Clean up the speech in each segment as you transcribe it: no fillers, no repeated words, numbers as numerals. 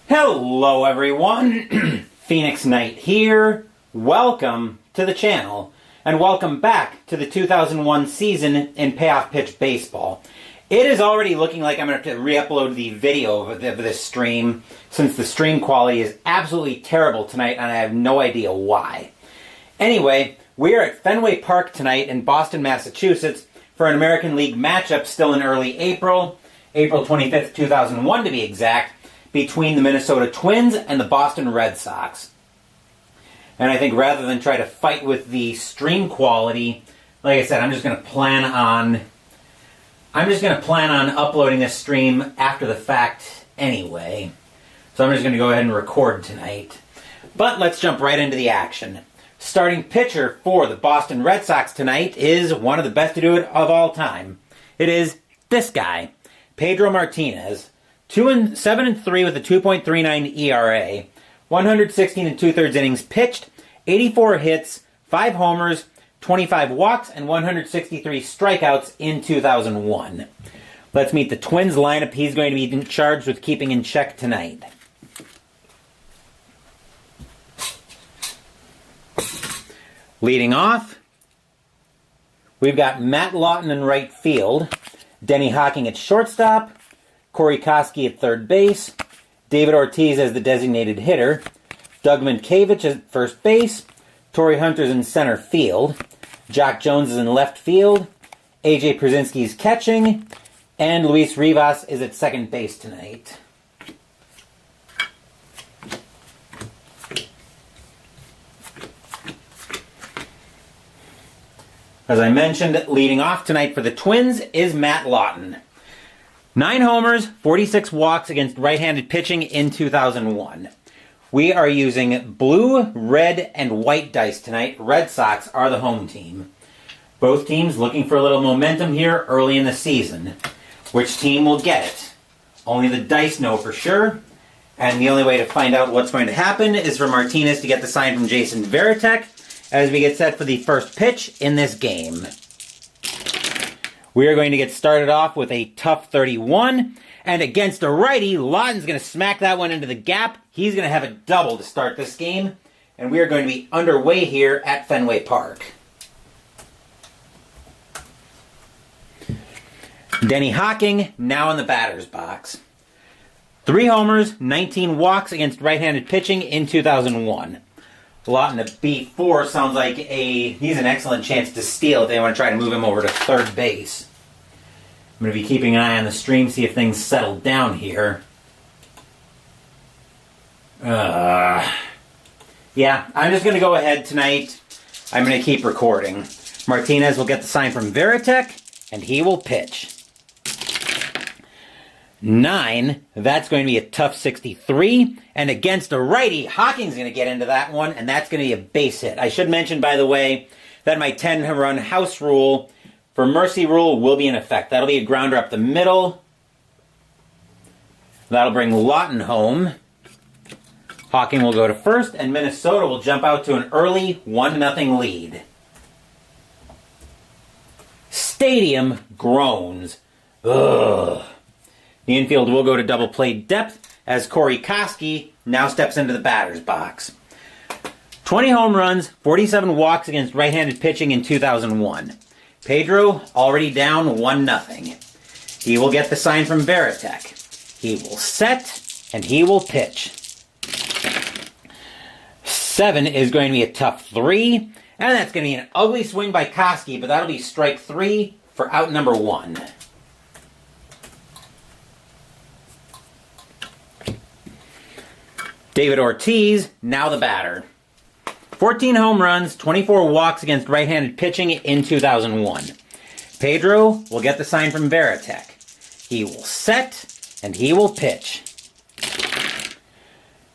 Hello everyone, Phoenix Knight here. Welcome to the channel, and welcome back to the 2001 season in Payoff Pitch Baseball. It is already looking like I'm going to have to re-upload the video of this stream, since the stream quality is absolutely terrible tonight, and I have no idea why. Anyway, we are at Fenway Park tonight in Boston, Massachusetts, for an American League matchup still in early April 25th, 2001 to be exact, between the Minnesota Twins and the Boston Red Sox. And I think rather than try to fight with the stream quality, like I said, I'm just going to plan on uploading this stream after the fact anyway. So I'm just going to go ahead and record tonight. But let's jump right into the action. Starting pitcher for the Boston Red Sox tonight is one of the best to do it of all time. It is this guy, Pedro Martinez. 7-3 with a 2.39 ERA, 116 2/3 innings pitched, 84 hits, 5 homers, 25 walks, and 163 strikeouts in 2001. Let's meet the Twins lineup he's going to be charged with keeping in check tonight. Leading off, we've got Matt Lawton in right field, Denny Hocking at shortstop, Corey Koski at third base, David Ortiz as the designated hitter, Doug Mankiewicz at first base, Torrey Hunter's in center field, Jock Jones is in left field, AJ Pierzynski's catching, and Luis Rivas is at second base tonight. As I mentioned, leading off tonight for the Twins is Matt Lawton. 9 homers, 46 walks against right-handed pitching in 2001. We are using blue, red, and white dice tonight. Red Sox are the home team. Both teams looking for a little momentum here early in the season. Which team will get it? Only the dice know for sure. And the only way to find out what's going to happen is for Martinez to get the sign from Jason Varitek as we get set for the first pitch in this game. We are going to get started off with a tough 31, and against a righty, Lawton's going to smack that one into the gap. He's going to have a double to start this game, and we are going to be underway here at Fenway Park. Denny Hocking now in the batter's box. 3 homers, 19 walks against right-handed pitching in 2001. Lawton at B4 sounds like he's an excellent chance to steal if they want to try to move him over to third base. I'm going to be keeping an eye on the stream, see if things settle down here. Yeah, I'm just going to go ahead tonight. I'm going to keep recording. Martinez will get the sign from Varitek, and he will pitch. 9, that's going to be a tough 63, and against a righty, Hocking's going to get into that one, and that's going to be a base hit. I should mention, by the way, that my 10-run house rule for Mercy Rule will be in effect. That'll be a grounder up the middle. That'll bring Lawton home. Hocking will go to first, and Minnesota will jump out to an early 1-0 lead. Stadium groans. Ugh. The infield will go to double play depth as Corey Koski now steps into the batter's box. 20 home runs, 47 walks against right-handed pitching in 2001. Pedro already down 1-0. He will get the sign from Varitek. He will set, and he will pitch. 7 is going to be a tough 3, and that's going to be an ugly swing by Koski, but that'll be strike 3 for out number 1. David Ortiz, now the batter. 14 home runs, 24 walks against right-handed pitching in 2001. Pedro will get the sign from Varitek. He will set, and he will pitch.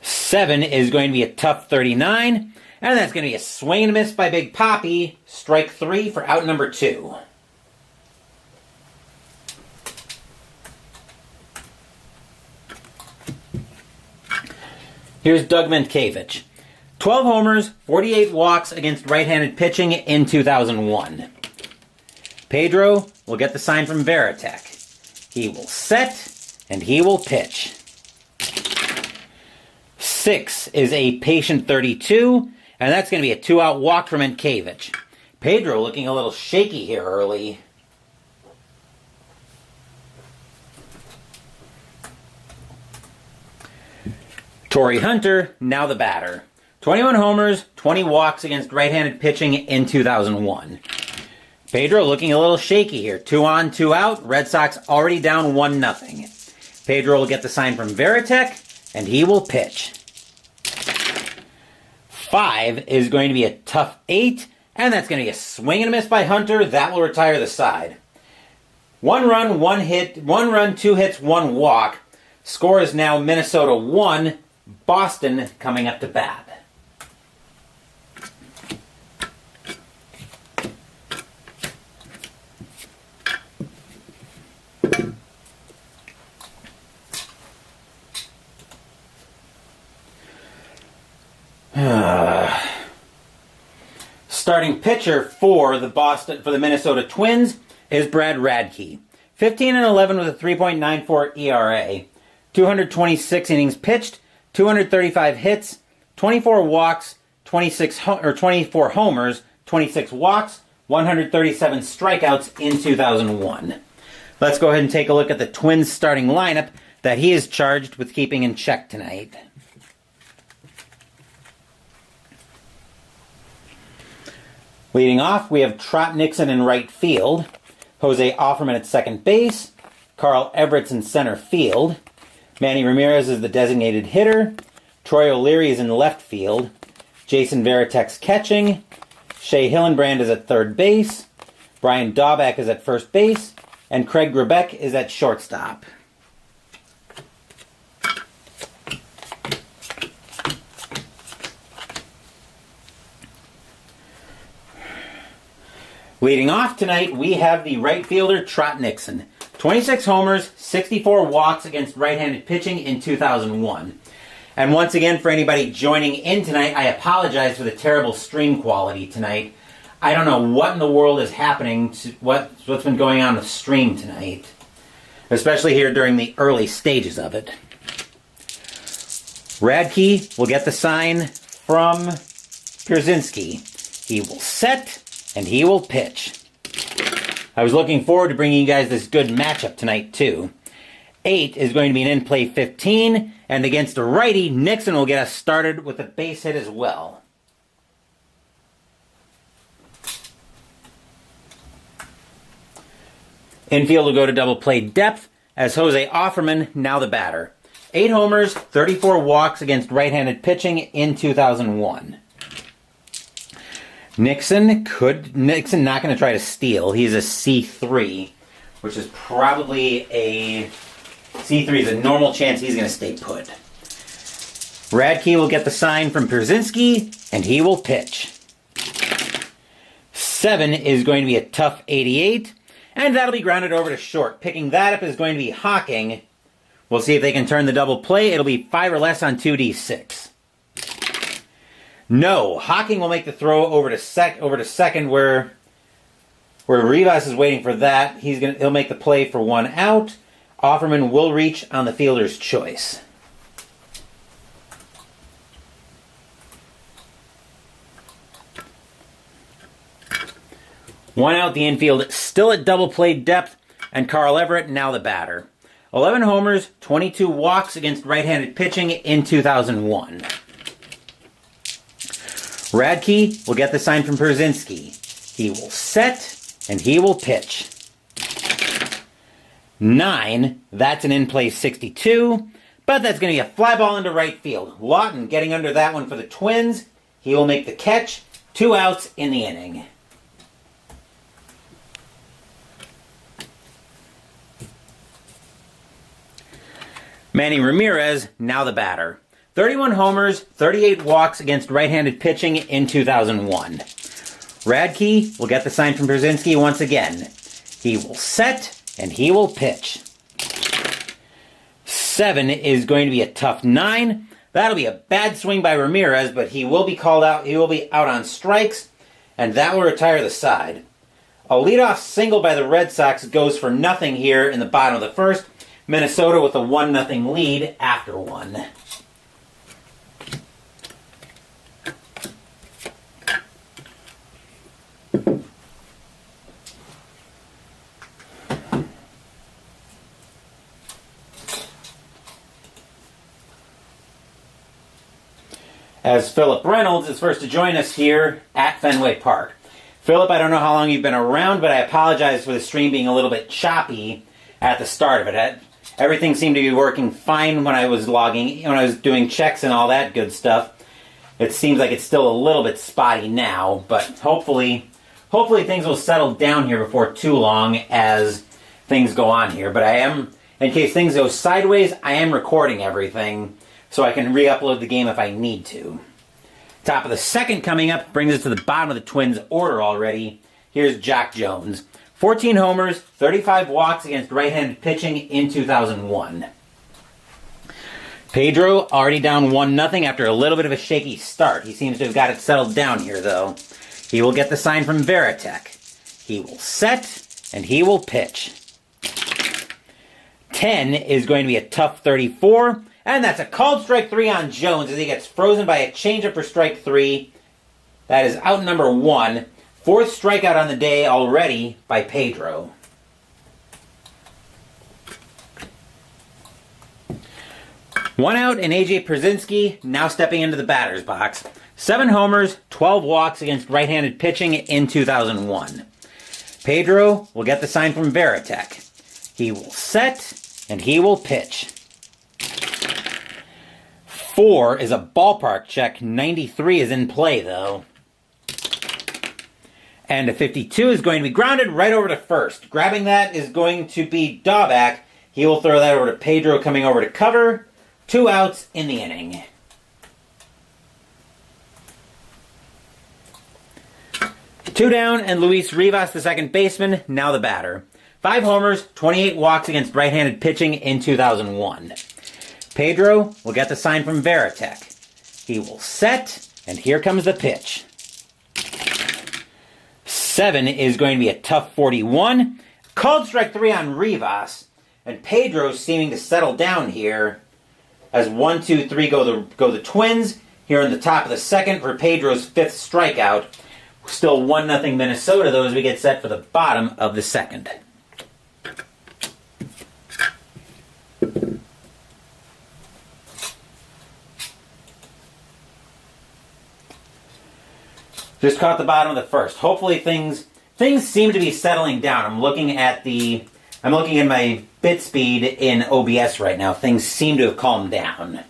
7 is going to be a tough 39, and that's going to be a swing and a miss by Big Papi. Strike 3 for out number 2. Here's Doug Mankiewicz. 12 homers, 48 walks against right-handed pitching in 2001. Pedro will get the sign from Varitek. He will set, and he will pitch. 6 is a patient 32, and that's going to be a 2-out walk from Enkiewicz. Pedro looking a little shaky here early. Torrey Hunter, now the batter. 21 homers, 20 walks against right-handed pitching in 2001. Pedro looking a little shaky here. 2 on, 2 out. Red Sox already down 1-0. Pedro will get the sign from Veritek, and he will pitch. 5 is going to be a tough 8, and that's going to be a swing and a miss by Hunter. That will retire the side. 1 run, 1 hit, 1 run, 2 hits, 1 walk. Score is now Minnesota 1, Boston coming up to bat. Starting pitcher for the Minnesota Twins is Brad Radke. 15-11 with a 3.94 ERA. 226 innings pitched, 235 hits, 24 walks, 24 homers, 26 walks, 137 strikeouts in 2001. Let's go ahead and take a look at the Twins starting lineup that he is charged with keeping in check tonight. Leading off, we have Trot Nixon in right field, Jose Offerman at second base, Carl Everett's in center field, Manny Ramirez is the designated hitter, Troy O'Leary is in left field, Jason Veritek's catching, Shea Hillenbrand is at third base, Brian Daubach is at first base, and Craig Grebeck is at shortstop. Leading off tonight, we have the right fielder, Trot Nixon. 26 homers, 64 walks against right-handed pitching in 2001. And once again, for anybody joining in tonight, I apologize for the terrible stream quality tonight. I don't know what in the world is happening, what's been going on with stream tonight. Especially here during the early stages of it. Radke will get the sign from Pierzynski. He will set, and he will pitch. I was looking forward to bringing you guys this good matchup tonight, too. 8 is going to be an in-play 15, and against a righty, Nixon will get us started with a base hit as well. Infield will go to double play depth as Jose Offerman, now the batter. 8 homers, 34 walks against right-handed pitching in 2001. Nixon not going to try to steal. He's a C3, which is probably a C3 is a normal chance he's going to stay put. Radke will get the sign from Pierzynski, and he will pitch. 7 is going to be a tough 88, and that'll be grounded over to short. Picking that up is going to be Hocking. We'll see if they can turn the double play. It'll be 5 or less on 2D6. No, Hocking will make the throw over to second where Rivas is waiting for that. He'll make the play for 1 out. Offerman will reach on the fielder's choice. One out, the infield still at double play depth, and Carl Everett now the batter. 11 homers, 22 walks against right-handed pitching in 2001. Radke will get the sign from Pierzynski. He will set, and he will pitch. 9, that's an in-play 62, but that's going to be a fly ball into right field. Lawton getting under that one for the Twins. He will make the catch. 2 outs in the inning. Manny Ramirez, now the batter. 31 homers, 38 walks against right-handed pitching in 2001. Radke will get the sign from Pierzynski once again. He will set, and he will pitch. 7 is going to be a tough 9. That'll be a bad swing by Ramirez, but he will be called out. He will be out on strikes, and that will retire the side. A leadoff single by the Red Sox goes for nothing here in the bottom of the first. Minnesota with a 1-0 lead after 1. as Philip Reynolds is first to join us here at Fenway Park. Philip, I don't know how long you've been around, but I apologize for the stream being a little bit choppy at the start of it. Everything seemed to be working fine when I was doing checks and all that good stuff. It seems like it's still a little bit spotty now, but hopefully things will settle down here before too long as things go on here. But I am, in case things go sideways, I am recording everything so I can re-upload the game if I need to. Top of the second coming up brings us to the bottom of the Twins' order already. Here's Jock Jones. 14 homers, 35 walks against right-handed pitching in 2001. Pedro already down 1-0 after a little bit of a shaky start. He seems to have got it settled down here, though. He will get the sign from Veritek. He will set, and he will pitch. 10 is going to be a tough 34. And that's a called strike 3 on Jones as he gets frozen by a changeup for strike 3. That is out number 1. Fourth strikeout on the day already by Pedro. One out and A.J. Pierzynski now stepping into the batter's box. 7 homers, 12 walks against right-handed pitching in 2001. Pedro will get the sign from Veritek. He will set and he will pitch. 4 is a ballpark check. 93 is in play, though. And a 52 is going to be grounded right over to first. Grabbing that is going to be Daubach. He will throw that over to Pedro coming over to cover. 2 outs in the inning. Two down, and Luis Rivas, the second baseman, now the batter. 5 homers, 28 walks against right-handed pitching in 2001. Pedro will get the sign from Veritek. He will set, and here comes the pitch. 7 is going to be a tough 41. Called strike 3 on Rivas, and Pedro seeming to settle down here as 1, 2, 3 go the Twins here in the top of the second for Pedro's 5th strikeout. Still 1-0 Minnesota, though, as we get set for the bottom of the second. Just caught the bottom of the first. Hopefully things seem to be settling down. I'm looking at my bit speed in OBS right now. Things seem to have calmed down.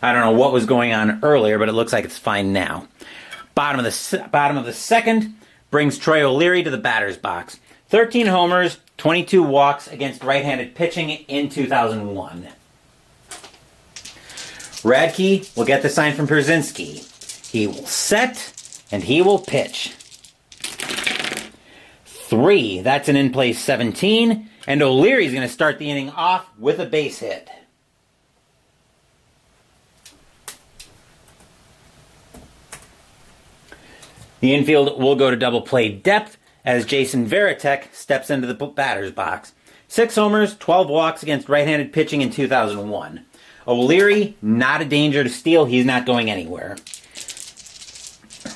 I don't know what was going on earlier, but it looks like it's fine now. Bottom of the second brings Troy O'Leary to the batter's box. 13 homers, 22 walks against right-handed pitching in 2001. Radke will get the sign from Pierzynski. He will set, and he will pitch. 3, that's an in-play 17, and O'Leary's going to start the inning off with a base hit. The infield will go to double play depth as Jason Veritek steps into the batter's box. 6 homers, 12 walks against right-handed pitching in 2001. O'Leary, not a danger to steal. He's not going anywhere.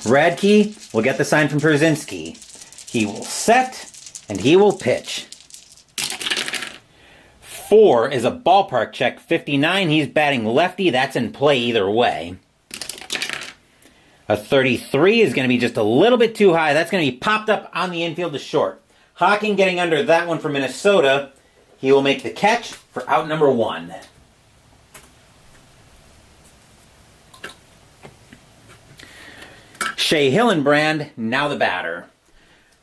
Radke will get the sign from Pierzynski. He will set, and he will pitch. 4 is a ballpark check. 59, he's batting lefty. That's in play either way. A 33 is going to be just a little bit too high. That's going to be popped up on the infield to short. Hawking getting under that one for Minnesota. He will make the catch for out number 1. Shea Hillenbrand, now the batter.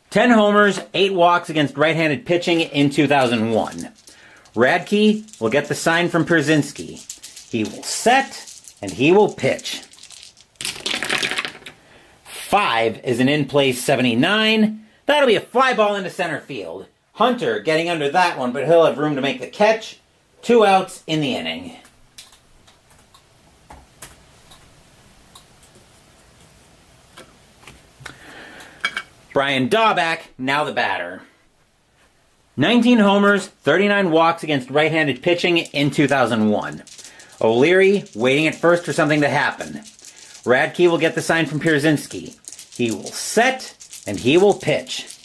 10 homers, 8 walks against right-handed pitching in 2001. Radke will get the sign from Pierzynski. He will set, and he will pitch. 5 is an in-play 79. That'll be a fly ball into center field. Hunter getting under that one, but he'll have room to make the catch. 2 outs in the inning. Brian Daubach, now the batter. 19 homers, 39 walks against right-handed pitching in 2001. O'Leary waiting at first for something to happen. Radke will get the sign from Pierzynski. He will set, and he will pitch.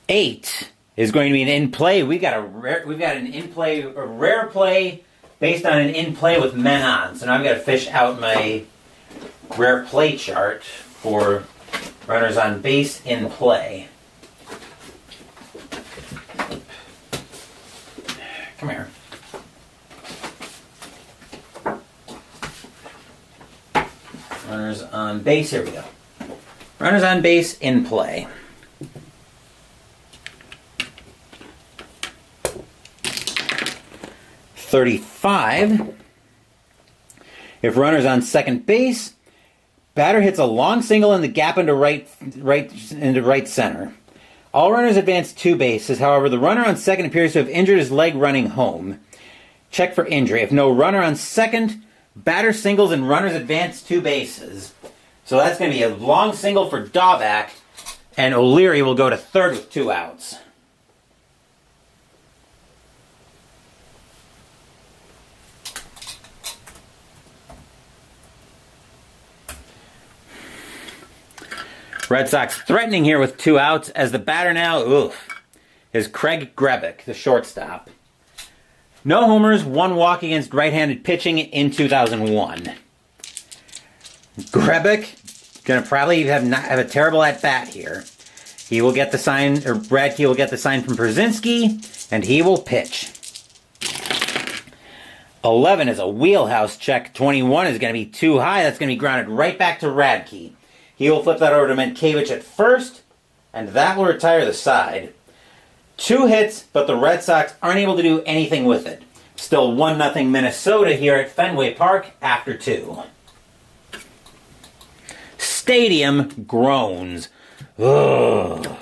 8 is going to be an in-play. We've got an in-play, a rare play based on an in play with men on. So now I've got to fish out my rare play chart for runners on base in play. Come here. Runners on base, here we go. Runners on base in play. .35. If runner's on second base, batter hits a long single in the gap into right center. All runners advance 2 bases. However, the runner on second appears to have injured his leg running home. Check for injury. If no runner on second, batter singles and runners advance 2 bases. So that's going to be a long single for Daubach, and O'Leary will go to third with 2 outs. Red Sox threatening here with 2 outs as the batter now, is Craig Grebick, the shortstop. No homers, 1 walk against right-handed pitching in 2001. Grebick gonna probably have a terrible at bat here. He will get the sign, or Brad Key will get the sign from Brzezinski, and he will pitch. 11 is a wheelhouse check. 21 is going to be too high. That's going to be grounded right back to Radke. He will flip that over to Menkiewicz at first, and that will retire the side. 2 hits, but the Red Sox aren't able to do anything with it. Still 1-0 Minnesota here at Fenway Park after 2. Stadium groans. Ugh.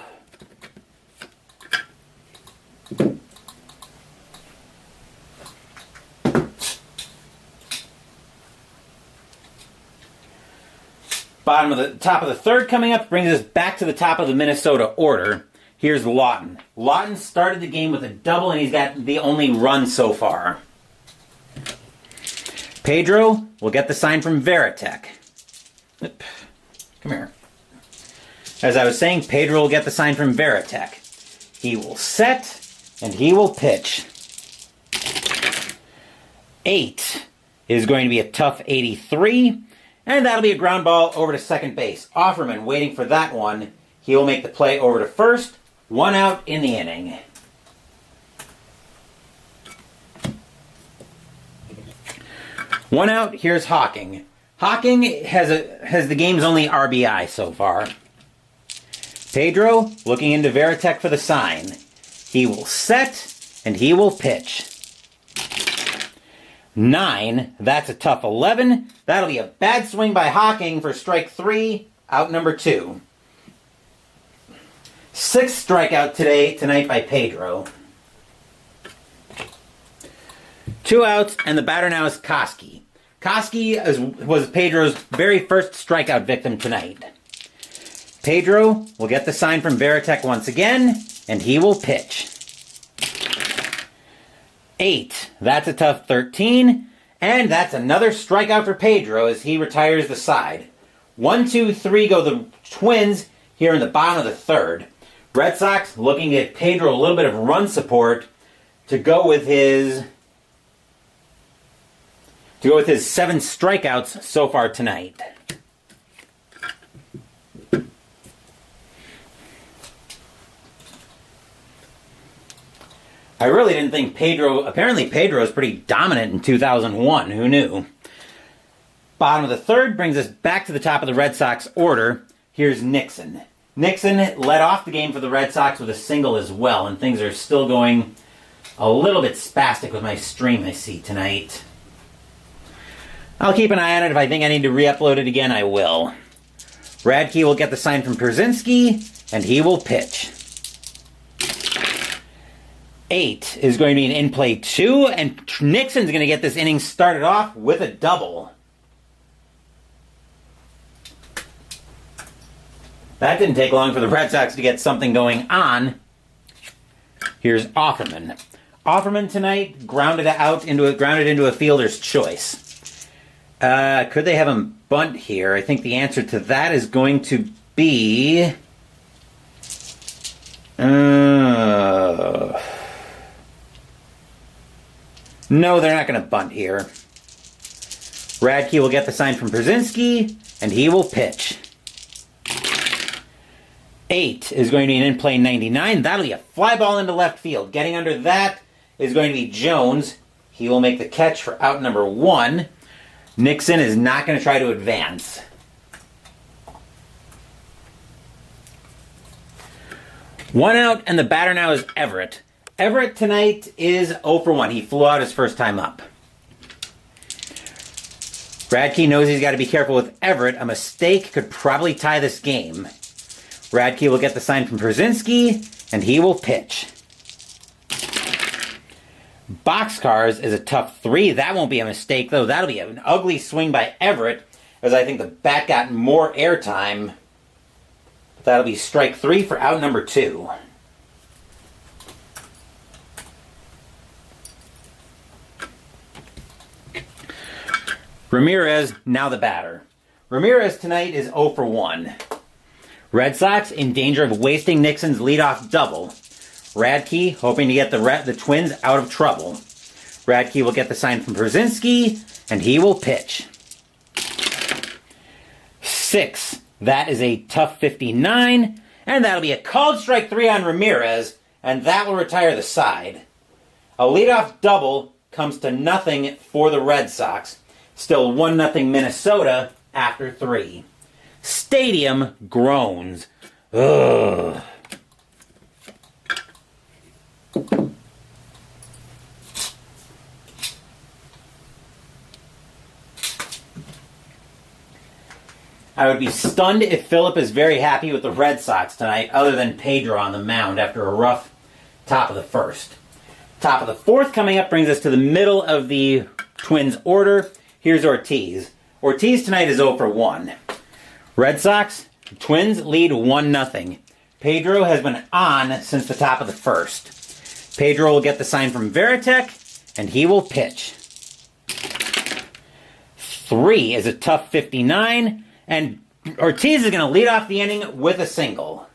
Top of the third coming up brings us back to the top of the Minnesota order. Here's Lawton. Lawton started the game with a double, and he's got the only run so far. Pedro will get the sign from Varitek. Come here. As I was saying, Pedro will get the sign from Varitek. He will set, and he will pitch. 8 is going to be a tough 83. And that'll be a ground ball over to second base. Offerman waiting for that one. He will make the play over to first. 1 out in the inning. One out, here's Hawking. Hawking has the game's only RBI so far. Pedro looking into Varitek for the sign. He will set, and he will pitch. 9, that's a tough 11. That'll be a bad swing by Hawking for strike 3, out number 2. 6th strikeout tonight by Pedro. 2 outs, and the batter now is Koski. Koski was Pedro's very first strikeout victim tonight. Pedro will get the sign from Varitek once again, and he will pitch. 8, that's a tough 13, and that's another strikeout for Pedro as he retires the side. 1, 2, 3 go the Twins here in the bottom of the third. Red Sox looking at Pedro a little bit of run support to go with his 7 strikeouts so far tonight. I really didn't think apparently Pedro is pretty dominant in 2001. Who knew? Bottom of the third brings us back to the top of the Red Sox order. Here's Nixon. Nixon led off the game for the Red Sox with a single as well, and things are still going a little bit spastic with my stream I see tonight. I'll keep an eye on it. If I think I need to re-upload it again, I will. Radke will get the sign from Brzezinski, and he will pitch. 8 is going to be an in-play 2, and Nixon's going to get this inning started off with a double. That didn't take long for the Red Sox to get something going on. Here's Offerman. Offerman tonight grounded into a fielder's choice. Could they have him bunt here? I think the answer to that is going to be... No, they're not going to bunt here. Radke will get the sign from Brzezinski, and he will pitch. 8 is going to be an in-play 99. That'll be a fly ball into left field. Getting under that is going to be Jones. He will make the catch for out number 1. Nixon is not going to try to advance. One out, and the batter now is Everett. Everett tonight is 0 for 1. He flew out his first time up. Radke knows he's got to be careful with Everett. A mistake could probably tie this game. Radke will get the sign from Brzezinski, and he will pitch. Boxcars is a tough 3. That won't be a mistake, though. That'll be an ugly swing by Everett, as I think the bat got more airtime. That'll be strike 3 for out number 2. Ramirez, now the batter. Ramirez tonight is 0 for 1. Red Sox in danger of wasting Nixon's leadoff double. Radke hoping to get the Twins out of trouble. Radke will get the sign from Brzezinski, and he will pitch. 6. That is a tough 59, and that'll be a called strike 3 on Ramirez, and that will retire the side. A leadoff double comes to nothing for the Red Sox. Still 1-0 Minnesota after 3. Stadium groans. Ugh. I would be stunned if Phillip is very happy with the Red Sox tonight, other than Pedro on the mound after a rough top of the first. Top of the fourth coming up brings us to the middle of the Twins order. Here's Ortiz. Ortiz tonight is 0 for 1. Red Sox, Twins lead 1-0. Pedro has been on since the top of the first. Pedro will get the sign from Veritek, and he will pitch. 3 is a tough 59, and Ortiz is going to lead off the inning with a single.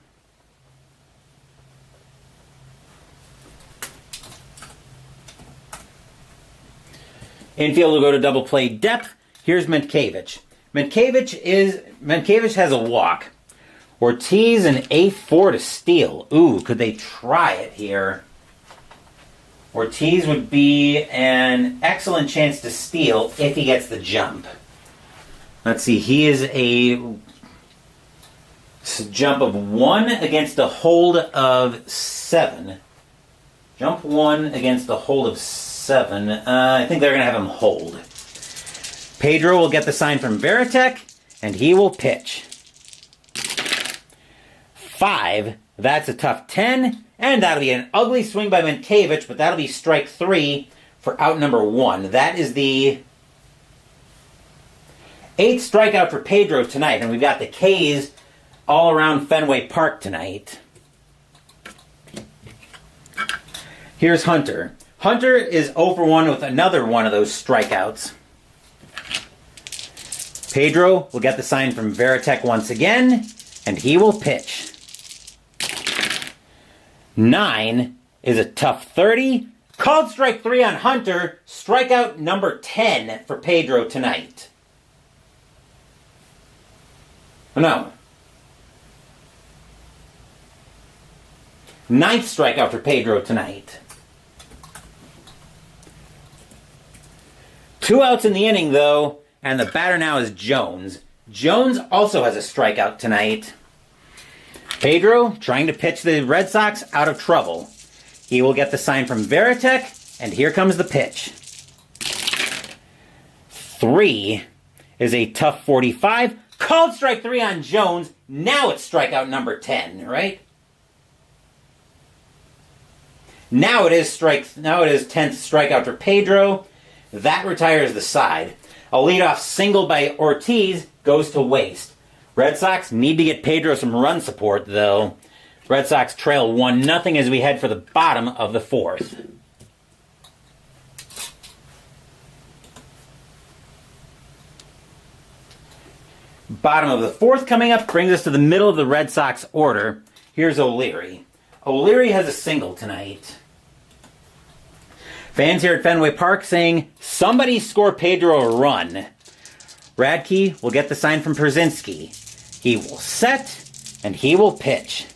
Infield will go to double play depth. Here's Mientkiewicz. Mientkiewicz has a walk. Ortiz an A4 to steal. Ooh, could they try it here? Ortiz would be an excellent chance to steal if he gets the jump. Let's see, he is a jump of 1 against a hold of 7. Jump 1 against a hold of 7. I think they're going to have him hold. Pedro will get the sign from Veritek, and he will pitch. 5, that's a tough 10, and that'll be an ugly swing by Mientkiewicz, but that'll be strike 3 for out number 1. That is the 8th strikeout for Pedro tonight, and we've got the K's all around Fenway Park tonight. Here's Hunter. Hunter is 0 for 1 with another one of those strikeouts. Pedro will get the sign from Veritek once again, and he will pitch. 9 is a tough 30. Called strike 3 on Hunter. Strikeout number 10 for Pedro tonight. No. 9th strikeout for Pedro tonight. 2 outs in the inning, though, and the batter now is Jones. Jones also has a strikeout tonight. Pedro trying to pitch the Red Sox out of trouble. He will get the sign from Veritek, and here comes the pitch. 3 is a tough 45. Called strike 3 on Jones. Now it's strikeout number 10, right? Now it is 10th strikeout for Pedro. That retires the side. A leadoff single by Ortiz goes to waste. Red Sox need to get Pedro some run support, though. Red Sox trail 1-0 as we head for the bottom of the fourth. Bottom of the fourth coming up brings us to the middle of the Red Sox order. Here's O'Leary. O'Leary has a single tonight. Fans here at Fenway Park saying, somebody score Pedro a run. Radke will get the sign from Pierzynski. He will set, and he will pitch.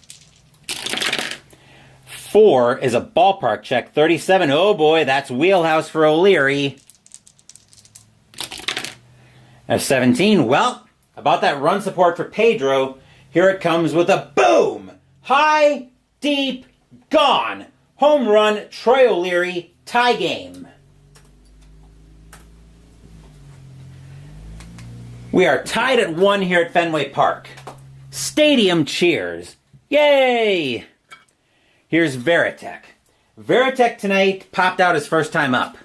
4 is a ballpark check. 37, oh boy, that's wheelhouse for O'Leary. At 17, well, about that run support for Pedro, here it comes with a boom! High, deep, gone! Home run, Troy O'Leary, tie game. We are tied at 1 here at Fenway Park. Stadium cheers. Yay! Here's Varitek. Varitek tonight popped out his first time up.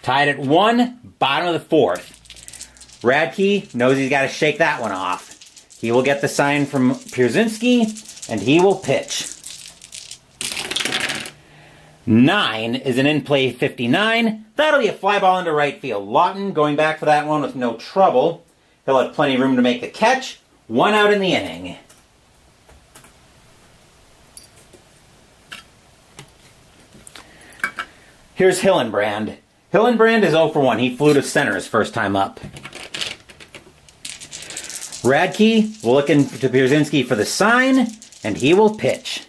Tied at 1, bottom of the 4th. Radke knows he's got to shake that one off. He will get the sign from Pierzynski, and he will pitch. 9 is an in-play 59. That'll be a fly ball into right field. Lawton going back for that one with no trouble. He'll have plenty of room to make the catch. 1 out in the inning. Here's Hillenbrand. Hillenbrand is 0 for 1. He flew to center his first time up. Radke will look into Pierzynski for the sign, and he will pitch.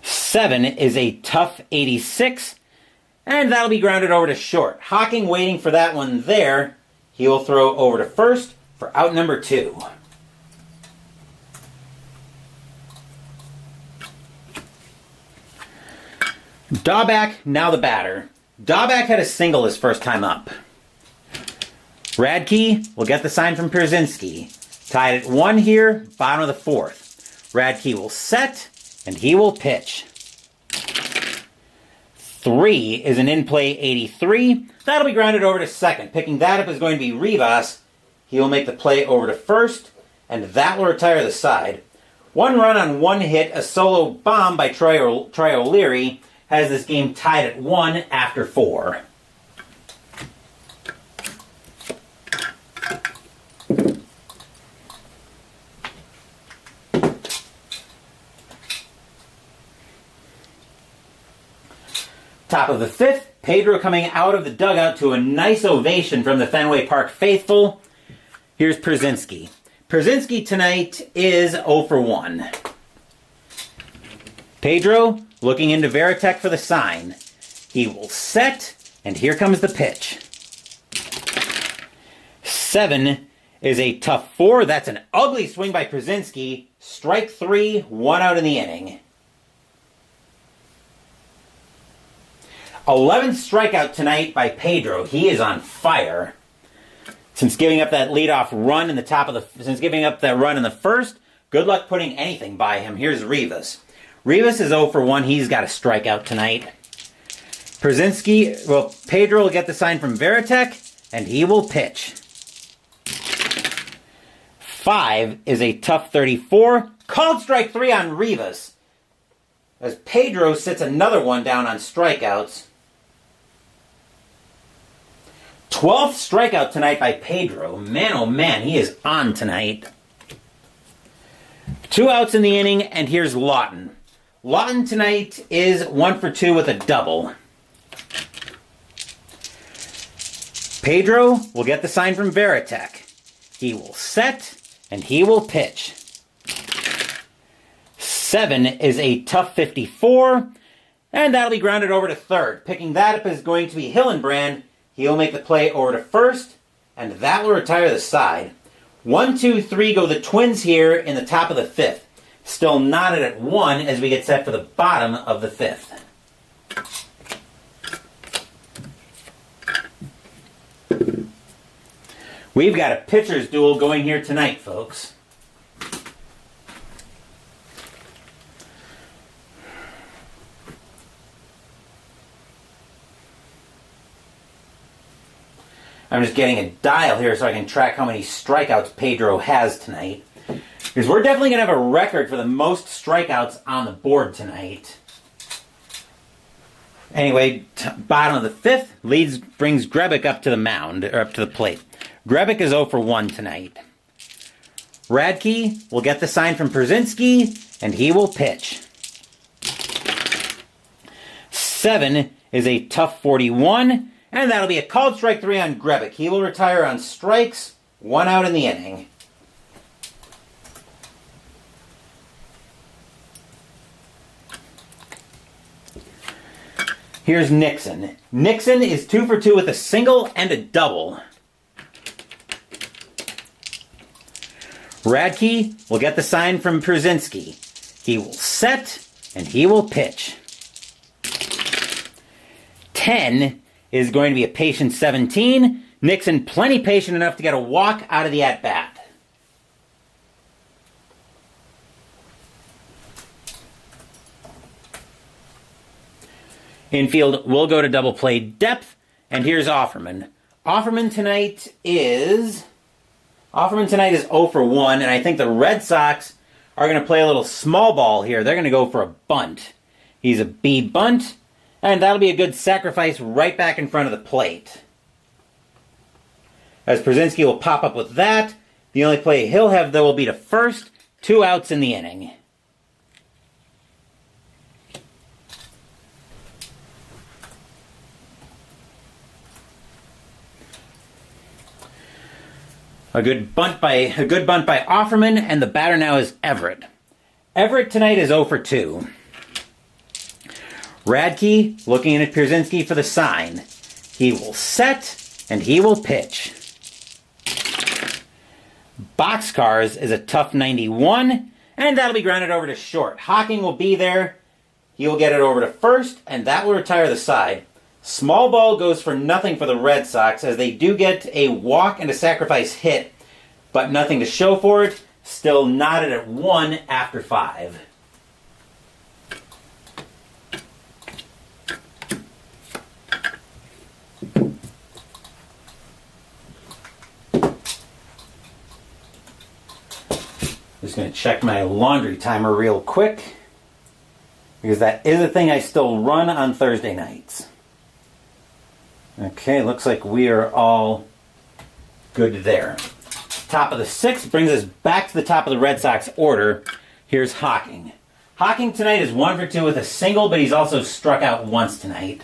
7 is a tough 86, and that'll be grounded over to short. Hawking waiting for that one there. He will throw over to first for out number 2. Dahlback, now the batter. Dahlback had a single his first time up. Radke will get the sign from Pierzynski. Tied at 1 here, bottom of the 4th. Radke will set, and he will pitch. 3 is an in-play 83. That'll be grounded over to second. Picking that up is going to be Rivas. He will make the play over to first, and that will retire the side. 1 run on 1 hit, a solo bomb by Troy O'Leary has this game tied at 1 after 4. Top of the 5th, Pedro coming out of the dugout to a nice ovation from the Fenway Park faithful. Here's Pierzynski. Pierzynski tonight is 0 for 1. Pedro looking into Varitek for the sign. He will set, and here comes the pitch. 7 is a tough 4. That's an ugly swing by Pierzynski. Strike 3, 1 out in the inning. 11th strikeout tonight by Pedro. He is on fire. Since giving up that leadoff run in the run in the first, good luck putting anything by him. Here's Rivas. Rivas is 0 for 1. He's got a strikeout tonight. Pedro will get the sign from Varitek, and he will pitch. 5 is a tough 34. Called strike 3 on Rivas, as Pedro sits another one down on strikeouts. 12th strikeout tonight by Pedro. Man, oh man, he is on tonight. 2 outs in the inning, and here's Lawton. Lawton tonight is 1 for 2 with a double. Pedro will get the sign from Varitek. He will set, and he will pitch. 7 is a tough 54, and that'll be grounded over to third. Picking that up is going to be Hillenbrand. He'll make the play over to first, and that will retire the side. 1, 2, 3 go the Twins here in the top of the 5th. Still knotted at 1 as we get set for the bottom of the 5th. We've got a pitcher's duel going here tonight, folks. I'm just getting a dial here so I can track how many strikeouts Pedro has tonight. Because we're definitely going to have a record for the most strikeouts on the board tonight. Anyway, bottom of the 5th, brings Grebick up to the mound, or up to the plate. Grebick is 0 for 1 tonight. Radke will get the sign from Pierzynski, and he will pitch. 7 is a tough 41, and that'll be a called strike 3 on Grebick. He will retire on strikes, 1 out in the inning. Here's Nixon. Nixon is 2 for 2 with a single and a double. Radke will get the sign from Przinsky. He will set, and he will pitch. 10 is going to be a patient 17. Nixon plenty patient enough to get a walk out of the at-bat. Infield will go to double play depth, and here's Offerman. Offerman tonight is 0 for 1, and I think the Red Sox are going to play a little small ball here. They're going to go for a bunt. He's a B bunt, and that'll be a good sacrifice right back in front of the plate. As Przinsky will pop up with that, the only play he'll have, though, will be to first, 2 outs in the inning. A good bunt by Offerman, and the batter now is Everett. Everett tonight is 0 for 2. Radke looking at Przinsky for the sign. He will set, and he will pitch. Boxcars is a tough 91, and that'll be grounded over to short. Hocking will be there. He will get it over to first, and that will retire the side. Small ball goes for nothing for the Red Sox, as they do get a walk and a sacrifice hit, but nothing to show for it. Still knotted at 1 after 5. Just going to check my laundry timer real quick, because that is a thing I still run on Thursday nights. Okay, looks like we are all good there. Top of the 6th brings us back to the top of the Red Sox order. Here's Hocking. Hocking tonight is 1 for 2 with a single, but he's also struck out once tonight.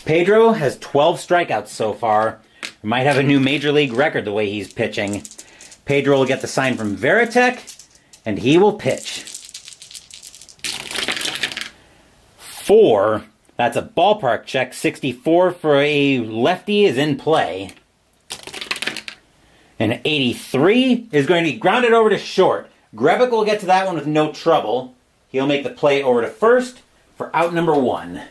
Pedro has 12 strikeouts so far. Might have a new major league record the way he's pitching. Pedro will get the sign from Veritek, and he will pitch. 4. That's a ballpark check. 64 for a lefty is in play. And 83 is going to be grounded over to short. Grebick will get to that one with no trouble. He'll make the play over to first for out number 1.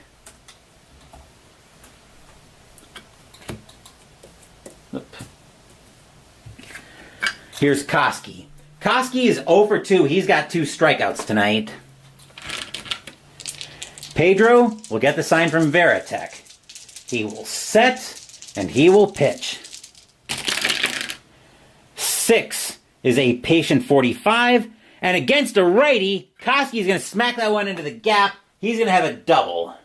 Oop. Here's Koski. Koski is 0 for 2. He's got 2 strikeouts tonight. Pedro will get the sign from Veritek. He will set, and he will pitch. 6 is a patient 45, and against a righty, Koski's going to smack that one into the gap. He's going to have a double.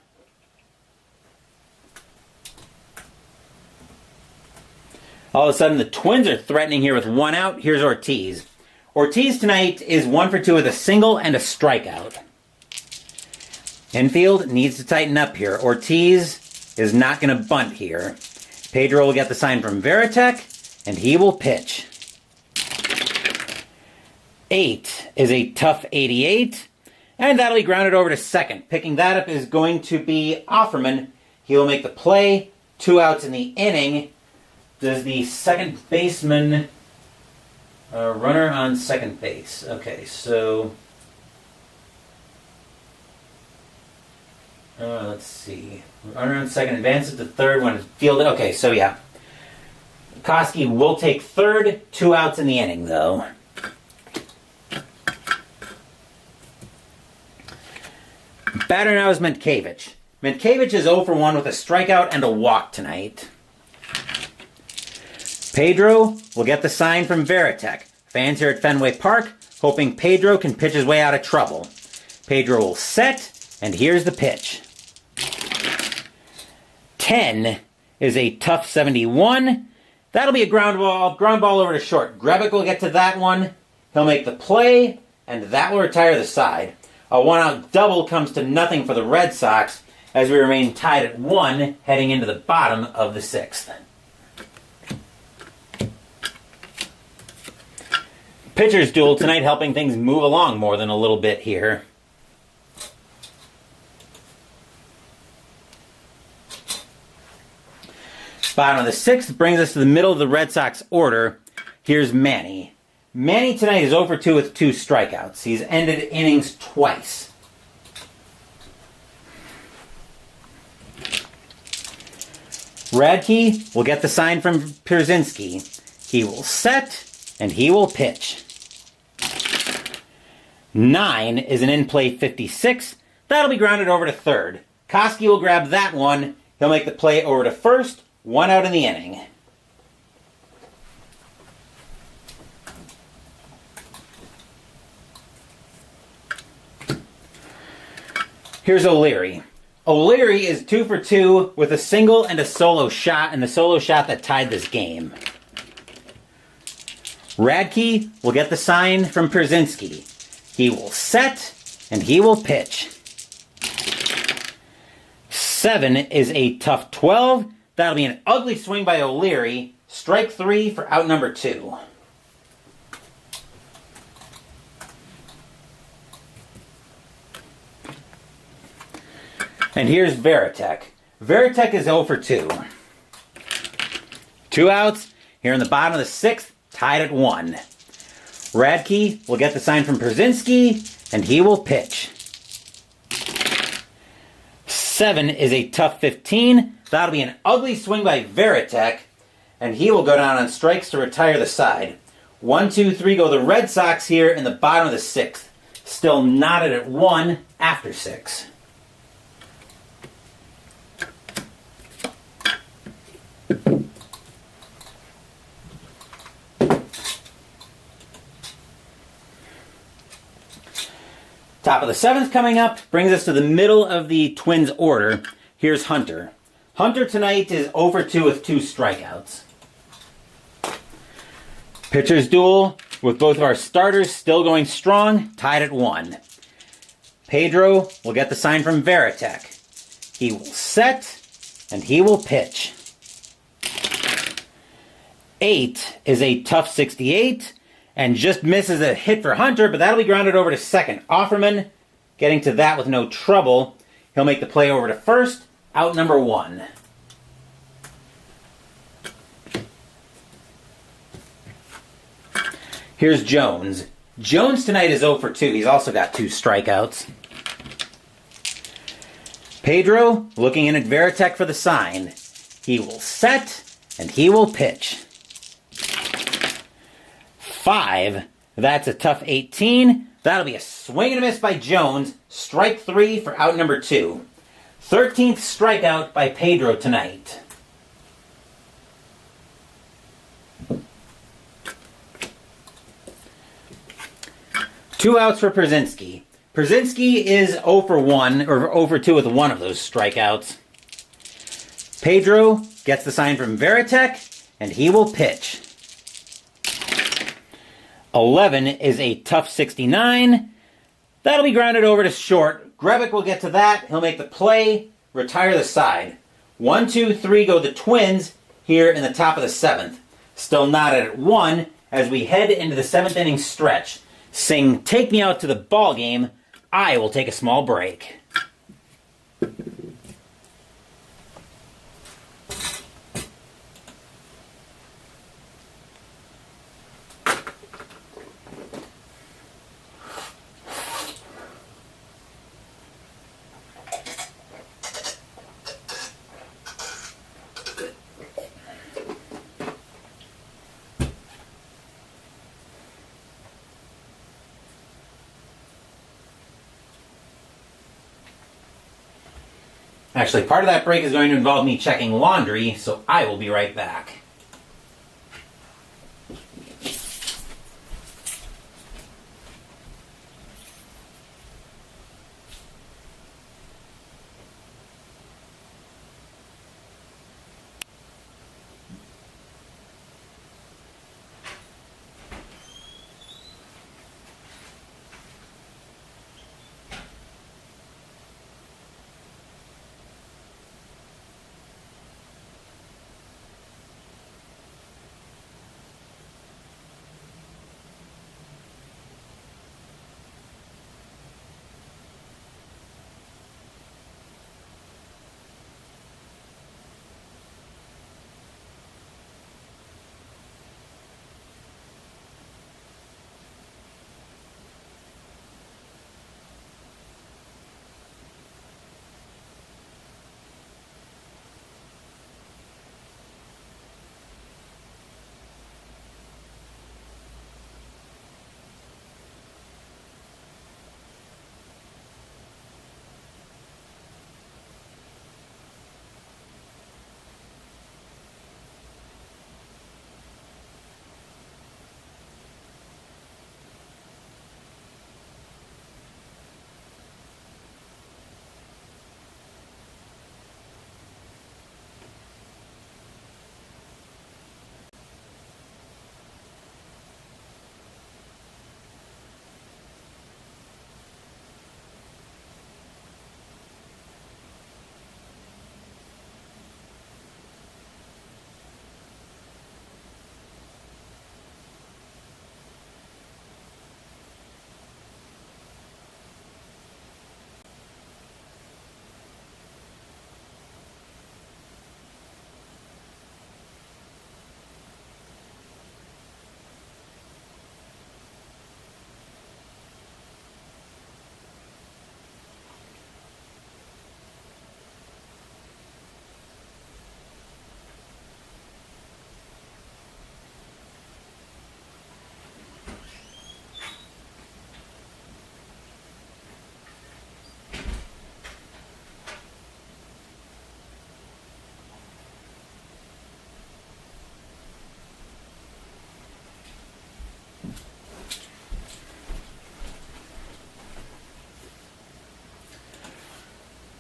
All of a sudden, the Twins are threatening here with 1 out. Here's Ortiz. Ortiz tonight is 1 for 2 with a single and a strikeout. Infield needs to tighten up here. Ortiz is not going to bunt here. Pedro will get the sign from Veritek, and he will pitch. 8 is a tough 88, and that'll be grounded over to second. Picking that up is going to be Offerman. He'll make the play. 2 outs in the inning. Does the second baseman runner on second base? Okay, so let's see. Runner on second advances to third when it's fielded. Okay, so yeah. Koski will take third. 2 outs in the inning, though. Batter now is Mentkevich. Mentkevich is 0 for 1 with a strikeout and a walk tonight. Pedro will get the sign from Veritek. Fans here at Fenway Park hoping Pedro can pitch his way out of trouble. Pedro will set, and here's the pitch. 10 is a tough 71. That'll be a ground ball over to short. Grebick will get to that one. He'll make the play, and that will retire the side. A 1-out double comes to nothing for the Red Sox, as we remain tied at 1 heading into the bottom of the 6th. Pitcher's duel tonight, helping things move along more than a little bit here. Bottom of the 6th brings us to the middle of the Red Sox order. Here's Manny. Manny tonight is 0 for 2 with 2 strikeouts. He's ended innings twice. Radke will get the sign from Pierzynski. He will set, and he will pitch. 9 is an in-play 56. That'll be grounded over to third. Koski will grab that one. He'll make the play over to first. 1 out in the inning. Here's O'Leary. O'Leary is 2 for 2 with a single and a solo shot, and the solo shot that tied this game. Radke will get the sign from Pierzynski. He will set, and he will pitch. 7 is a tough 12. That'll be an ugly swing by O'Leary. Strike 3 for out number 2. And here's Varitek. Varitek is 0 for 2. 2 outs. Here in the bottom of the 6th, tied at 1. Radke will get the sign from Pierzynski, and he will pitch. 7 is a tough 15. That'll be an ugly swing by Varitek, and he will go down on strikes to retire the side. 1, 2, 3 go the Red Sox here in the bottom of the 6th. Still knotted at 1 after 6. Top of the 7th coming up brings us to the middle of the Twins order. Here's Hunter. Hunter tonight is 0 for 2 with 2 strikeouts. Pitcher's duel with both of our starters still going strong, tied at 1. Pedro will get the sign from Varitek. He will set, and he will pitch. 8 is a tough 68. And just misses a hit for Hunter, but that'll be grounded over to second. Offerman getting to that with no trouble. He'll make the play over to first. Out number 1. Here's Jones. Jones tonight is 0 for 2. He's also got 2 strikeouts. Pedro looking in at Varitek for the sign. He will set, and he will pitch. 5, that's a tough 18. That'll be a swing and a miss by Jones. Strike 3 for out number 2. 13th strikeout by Pedro tonight. Two outs for Pierzynski. Pierzynski is 0 for 1, or 0 for 2 with one of those strikeouts. Pedro gets the sign from Varitek, and he will pitch. 11 is a tough 69. That'll be grounded over to short. Grebick will get to that. He'll make the play, retire the side. 1, 2, 3 go the Twins here in the top of the 7th. Still knotted at 1 as we head into the 7th inning stretch. Sing "Take Me Out to the Ball Game." I will take a small break. Actually, part of that break is going to involve me checking laundry, so I will be right back.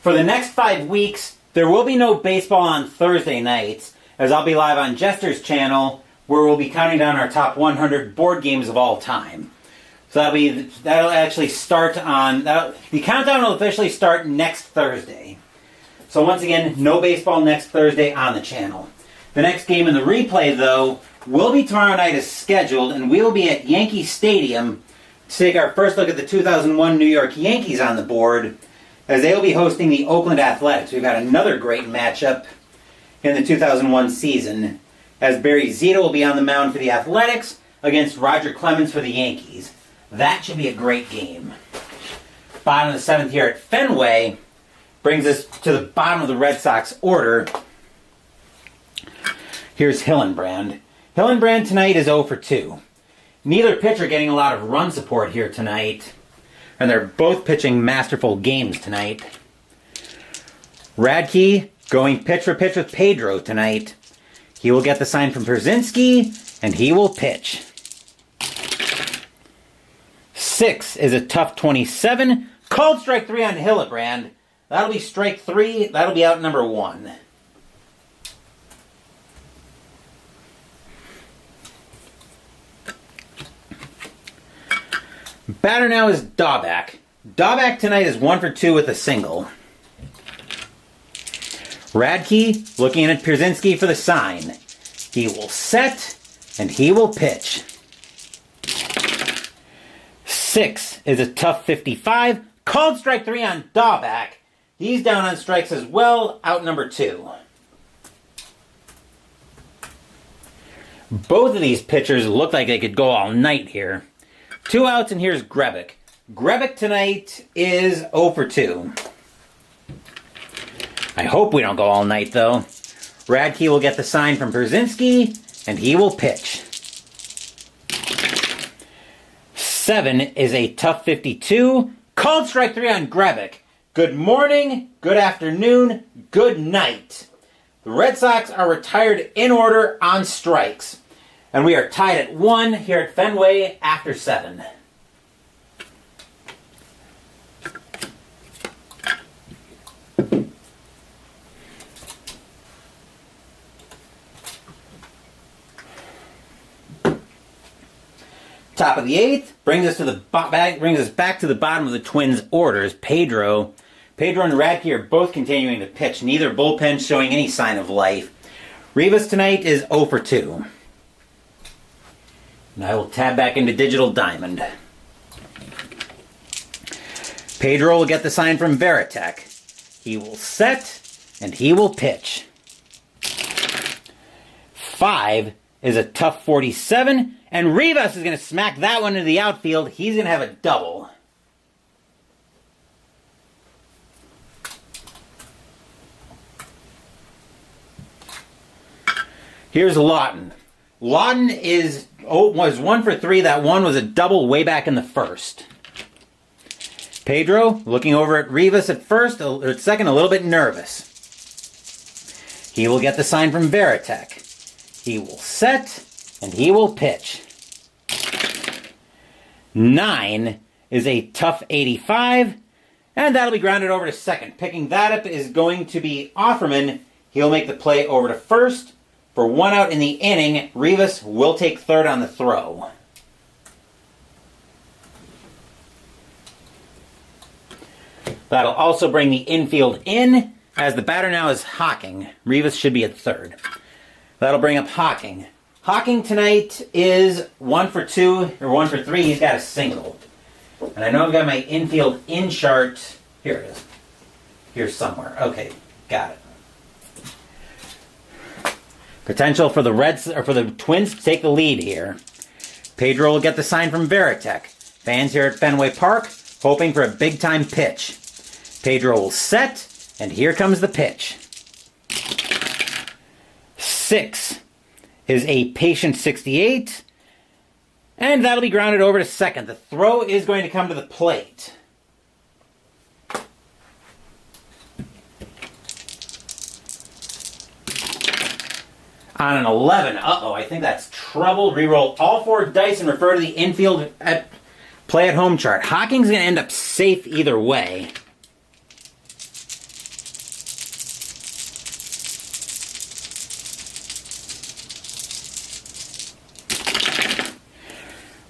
For the next 5 weeks, there will be no baseball on Thursday nights, as I'll be live on Jester's channel, where we'll be counting down our top 100 board games of all time. So that'll actually start on, the countdown will officially start next Thursday. So once again, no baseball next Thursday on the channel. The next game in the replay, though, will be tomorrow night as scheduled, and we'll be at Yankee Stadium to take our first look at the 2001 New York Yankees on the board, as they'll be hosting the Oakland Athletics. We've got another great matchup in the 2001 season, as Barry Zito will be on the mound for the Athletics against Roger Clemens for the Yankees. That should be a great game. Bottom of the 7th here at Fenway brings us to the bottom of the Red Sox order. Here's Hillenbrand. Hillenbrand tonight is 0 for 2. Neither pitcher getting a lot of run support here tonight, and they're both pitching masterful games tonight. Radke going pitch for pitch with Pedro tonight. He will get the sign from Pierzynski, and he will pitch. 6 is a tough 27. Called strike 3 on Hillenbrand. That'll be strike 3. That'll be out number 1. Batter now is Daubach. Daubach tonight is 1 for 2 with a single. Radke looking at Pierzynski for the sign. He will set, and he will pitch. 6 is a tough 55. Called strike 3 on Daubach. He's down on strikes as well, out number 2. Both of these pitchers look like they could go all night here. 2 outs, and here's Grebick. Grebick tonight is 0 for 2. I hope we don't go all night, though. Radke will get the sign from Pierzynski, and he will pitch. 7 is a tough 52. Called strike 3 on Grebick. Good morning, good afternoon, good night. The Red Sox are retired in order on strikes. And we are tied at 1 here at Fenway after 7. Top of the 8th brings us back to the bottom of the Twins' orders. Pedro and Radke are both continuing to pitch. Neither bullpen showing any sign of life. Rivas tonight is 0 for 2. And I will tab back into Digital Diamond. Pedro will get the sign from Veritek. He will set, and he will pitch. 5 is a tough 47, and Rivas is going to smack that one into the outfield. He's going to have a double. Here's Lawton. Lawton was 1 for 3. That one was a double way back in the first. Pedro looking over at Rivas at second, a little bit nervous. He will get the sign from Veritek. He will set, and he will pitch. 9 is a tough 85, and that'll be grounded over to second. Picking that up is going to be Offerman. He'll make the play over to first. For 1 out in the inning, Rivas will take third on the throw. That'll also bring the infield in, as the batter now is Hocking. Rivas should be at third. That'll bring up Hocking. Hocking tonight is 1 for 2, or 1 for 3. He's got a single. And I know I've got my infield in chart. Here it is. Here somewhere. Okay, got it. Potential for the Twins to take the lead here. Pedro will get the sign from Veritek. Fans here at Fenway Park hoping for a big-time pitch. Pedro will set, and here comes the pitch. 6 is a patient 68, and that'll be grounded over to second. The throw is going to come to the plate. On an 11, I think that's trouble. Reroll all 4 dice and refer to the infield at play at home chart. Hocking's going to end up safe either way.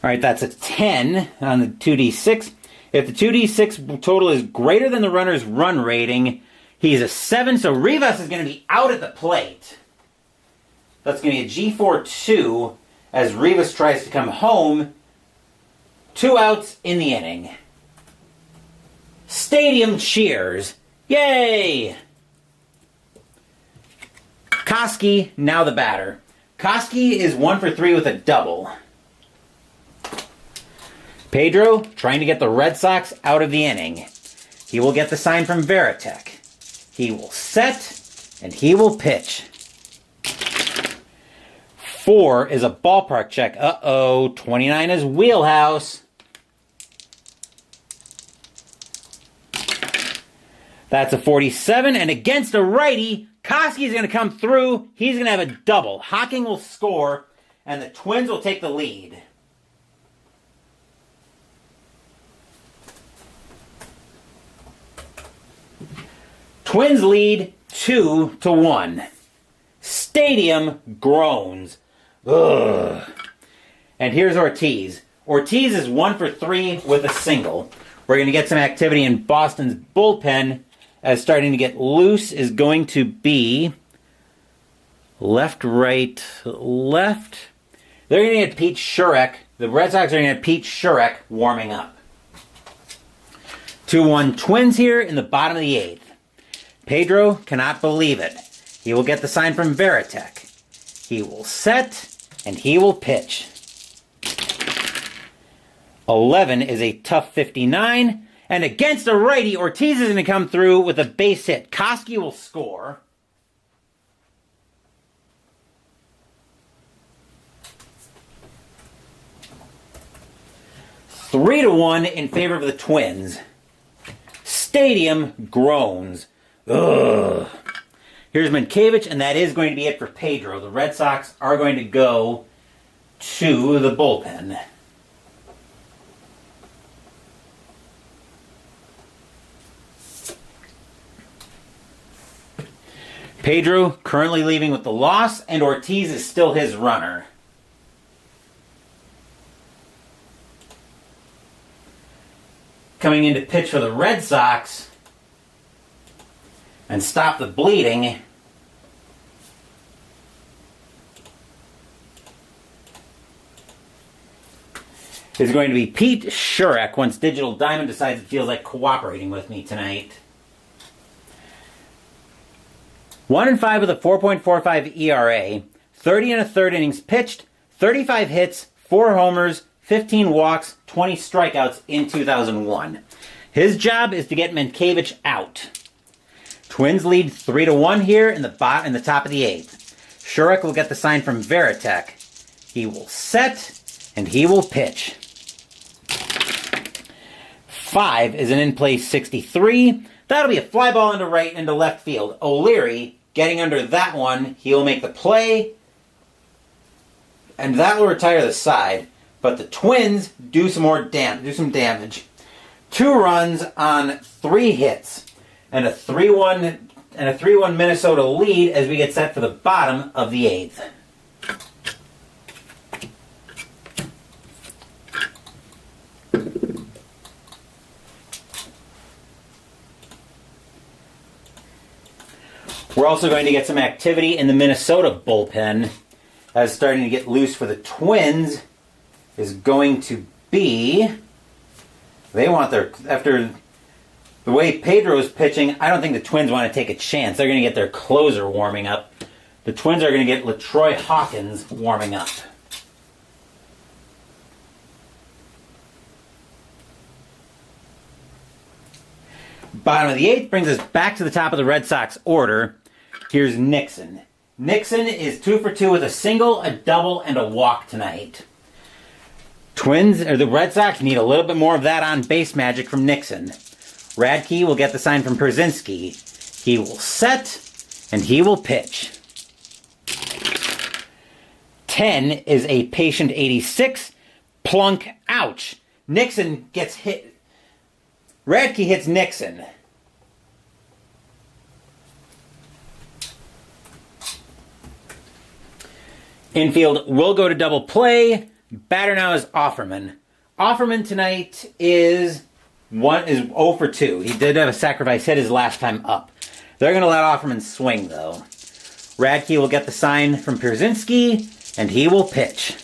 right, that's a 10 on the 2d6. If the 2d6 total is greater than the runner's run rating, he's a 7, so Rivas is going to be out at the plate. That's going to be a G4-2 as Rivas tries to come home. 2 outs in the inning. Stadium cheers. Yay! Koski, now the batter. Koski is 1 for 3 with a double. Pedro trying to get the Red Sox out of the inning. He will get the sign from Veritek. He will set, and he will pitch. 4 is a ballpark check. Uh-oh, 29 is wheelhouse. That's a 47, and against a righty, Koski's going to come through. He's going to have a double. Hocking will score, and the Twins will take the lead. Twins lead 2-1. Stadium groans. Ugh. And here's Ortiz. Ortiz is 1 for 3 with a single. We're going to get some activity in Boston's bullpen, as starting to get loose is going to be left, right, left. They're going to get Pete Shurek. The Red Sox are going to get Pete Shurek warming up. 2-1 Twins here in the bottom of the 8th. Pedro cannot believe it. He will get the sign from Veritek. He will set, and he will pitch. 11 is a tough 59. And against a righty, Ortiz is going to come through with a base hit. Koski will score. 3-1 in favor of the Twins. Stadium groans. Ugh. Here's Mankiewicz, and that is going to be it for Pedro. The Red Sox are going to go to the bullpen. Pedro currently leaving with the loss, and Ortiz is still his runner. Coming in to pitch for the Red Sox and stop the bleeding is going to be Pete Shurek once Digital Diamond decides it feels like cooperating with me tonight. 1-5 with a 4.45 ERA, 30 1/3 innings pitched, 35 hits, 4 homers, 15 walks, 20 strikeouts in 2001. His job is to get Mankiewicz out. Twins lead 3-1 here in the top of the 8th. Shurek will get the sign from Veritek. He will set, and he will pitch. 5 is an in-play 63. That'll be a fly ball into right into left field. O'Leary getting under that one. He'll make the play, and that will retire the side. But the Twins do some damage. 2 runs on 3 hits, and a 3-1 Minnesota lead as we get set for the bottom of the 8th. We're also going to get some activity in the Minnesota bullpen, as starting to get loose for the Twins is going to be, after the way Pedro's pitching, I don't think the Twins want to take a chance. They're going to get their closer warming up. The Twins are going to get LaTroy Hawkins warming up. Bottom of the 8th brings us back to the top of the Red Sox order. Here's Nixon. Nixon is 2 for 2 with a single, a double, and a walk tonight. The Red Sox need a little bit more of that on-base magic from Nixon. Radke will get the sign from Przynski. He will set, and he will pitch. 10 is a patient 86. Plunk, ouch. Nixon gets hit. Radke hits Nixon. Infield will go to double play. Batter now is Offerman. Offerman tonight is 0 for 2. He did have a sacrifice hit his last time up. They're going to let Offerman swing, though. Radke will get the sign from Pierzynski, and he will pitch.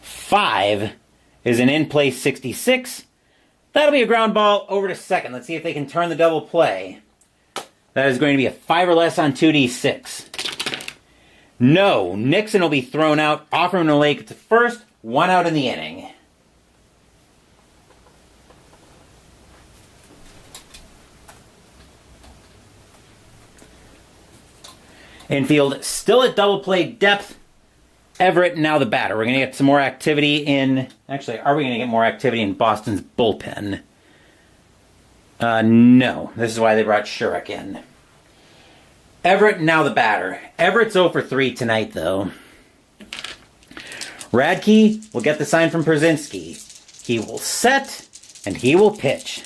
5 is an in-play 66. That'll be a ground ball over to second. Let's see if they can turn the double play. That is going to be a 5 or less on 2d6. No, Nixon will be thrown out. Offerman will make it to first. 1 out in the inning. Infield still at double play depth. Everett now the batter. We're going to get some more activity in... Actually, are we going to get more activity in Boston's bullpen? No. This is why they brought Shurik in. Everett now the batter. Everett's 0 for 3 tonight, though. Radke will get the sign from Pierzynski. He will set, and he will pitch.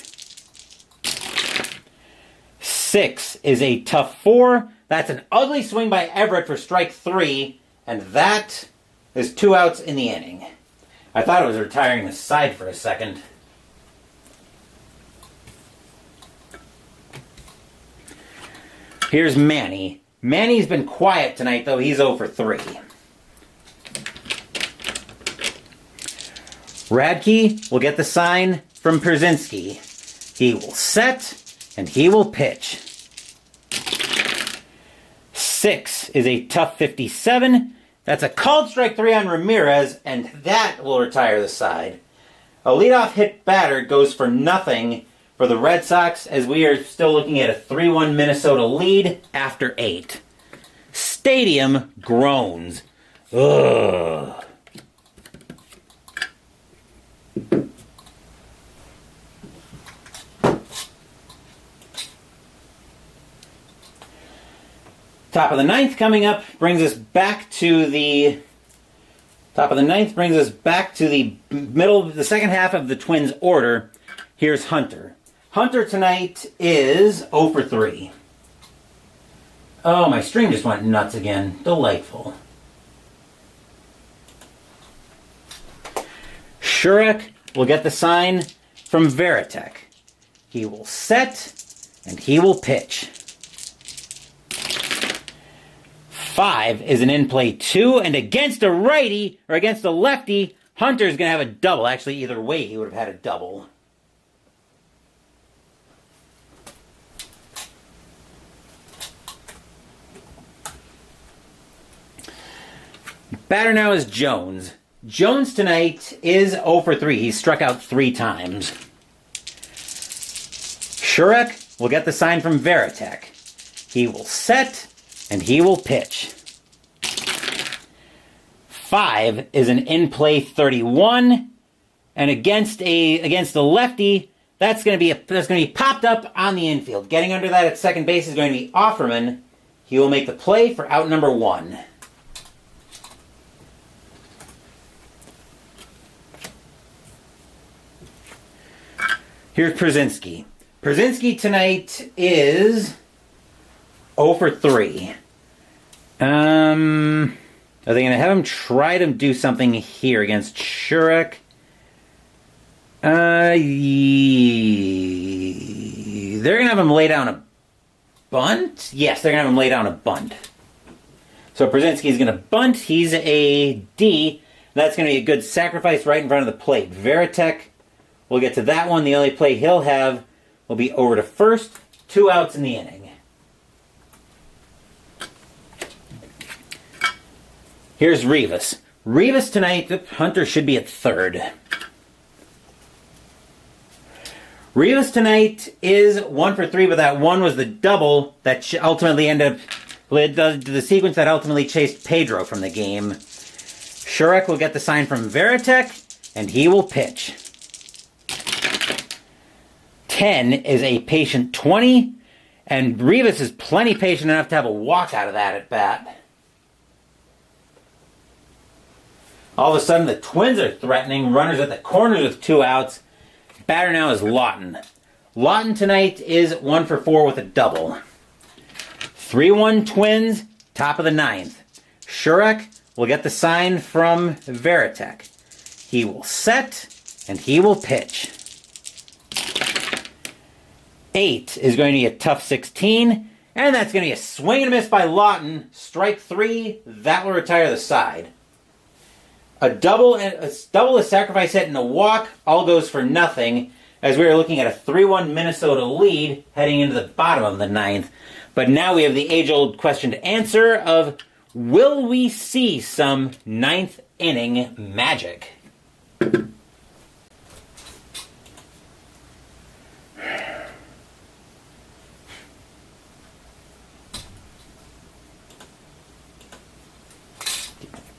6 is a tough 4. That's an ugly swing by Everett for strike 3, and that is 2 outs in the inning. I thought it was retiring the side for a second. Here's Manny. Manny's been quiet tonight, though. He's 0 for 3. Radke will get the sign from Pierzynski. He will set, and he will pitch. 6 is a tough 57. That's a called strike 3 on Ramirez, and that will retire the side. A leadoff hit batter goes for nothing for the Red Sox, as we are still looking at a 3-1 Minnesota lead after 8. Stadium groans. Ugh. Top of the ninth coming up brings us back to the middle, the second half of the Twins' order. Here's Hunter. Hunter tonight is 0 for 3. Oh, my stream just went nuts again. Delightful. Shurik will get the sign from Veritek. He will set, and he will pitch. 5 is an in-play 2, and against a righty, or against a lefty, Hunter's going to have a double. Actually, either way, he would have had a double. Batter now is Jones. Jones tonight is 0 for 3. He's struck out 3 times. Shurik will get the sign from Veritek. He will set, and he will pitch. 5 is an in-play 31, and against a lefty, that's going to be popped up on the infield. Getting under that at second base is going to be Offerman. He will make the play for out number 1. Here's Pierzynski. Pierzynski tonight is 0 for 3. Are they going to have him try to do something here against Shurik? They're going to have him lay down a bunt? Yes, they're going to have him lay down a bunt. So Pierzynski's going to bunt. He's a D. That's going to be a good sacrifice right in front of the plate. Veritek will get to that one. The only play he'll have will be over to first. 2 outs in the inning. Here's Rivas. Rivas tonight, Hunter should be at third. Rivas tonight is 1 for 3, but that 1 was the double that ultimately ended up led to the sequence that ultimately chased Pedro from the game. Shurik will get the sign from Veritek, and he will pitch. 10 is a patient 20, and Rivas is plenty patient enough to have a walk out of that at bat. All of a sudden, the Twins are threatening. Runners at the corners with 2 outs. Batter now is Lawton. Lawton tonight is 1 for 4 with a double. 3-1 Twins, top of the ninth. Shurik will get the sign from Veritek. He will set, and he will pitch. 8 is going to be a tough 16, and that's going to be a swing and a miss by Lawton. Strike 3, that will retire the side. A double, a sacrifice hit, and a walk all goes for nothing, as we are looking at a 3-1 Minnesota lead heading into the bottom of the 9th. But now we have the age-old question to answer of, will we see some 9th inning magic?